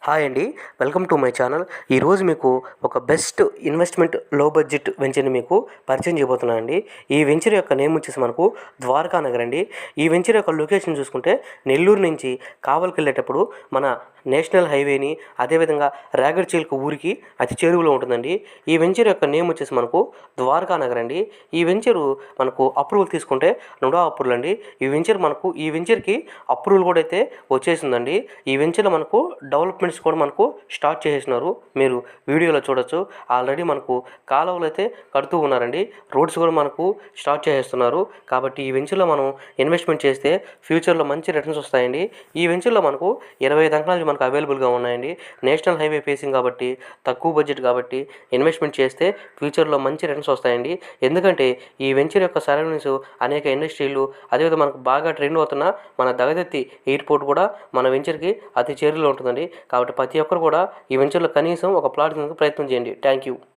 Hi అండి. Welcome to my channel. ఈరోజు మీకు ఒక బెస్ట్ ఇన్వెస్ట్మెంట్ లో బడ్జెట్ వెంచర్ని మీకు పరిచయం చేయబోతున్నానండి. ఈ వెంచర్ యొక్క నేమ్ వచ్చేసి మనకు ద్వారకా నగర్ అండి. ఈ వెంచర్ యొక్క లొకేషన్ చూసుకుంటే నెల్లూరు నుంచి కావలికి వెళ్ళేటప్పుడు మన నేషనల్ హైవేని అదేవిధంగా రాగడ్చీలకు ఊరికి అతి చేరువలో ఉంటుందండి. ఈ వెంచర్ యొక్క నేమ్ వచ్చేసి మనకు ద్వారకా నగర్ అండి. ఈ వెంచరు మనకు అప్రూవల్ తీసుకుంటే నుండా అప్రూవల్ అండి. ఈ వెంచర్కి అప్రూవల్ కూడా అయితే వచ్చేసిందండి. ఈ వెంచర్లో మనకు డెవలప్మెంట్స్ కూడా మనకు స్టార్ట్ చేసేసినారు. మీరు వీడియోలో చూడొచ్చు. ఆల్రెడీ మనకు కాలువలు అయితే కడుతూ ఉన్నారండి. రోడ్స్ కూడా మనకు స్టార్ట్ చేసేస్తున్నారు. కాబట్టి ఈ వెంచర్లో మనం ఇన్వెస్ట్మెంట్ చేస్తే ఫ్యూచర్లో మంచి రిటర్న్స్ వస్తాయండి. ఈ వెంచర్లో మనకు 25 అంకణాలు మనకు అవైలబుల్గా ఉన్నాయండి. నేషనల్ హైవే ఫేసింగ్ కాబట్టి, తక్కువ బడ్జెట్ కాబట్టి ఇన్వెస్ట్మెంట్ చేస్తే ఫ్యూచర్లో మంచి రిటర్న్స్ వస్తాయండి. ఎందుకంటే ఈ వెంచర్ యొక్క సరౌండింగ్స్ అనేక ఇండస్ట్రీలు, అదేవిధంగా మనకు బాగా ట్రెండ్ అవుతున్న మన దగదత్తి ఎయిర్పోర్ట్ కూడా మన వెంచర్కి అతి చేరువలో ఉంటుందండి. కాబట్టి ప్రతి ఒక్కరు కూడా ఈ వెంచర్లో కనీసం ఒక ప్లాట్ ప్రయత్నం చేయండి. Thank you.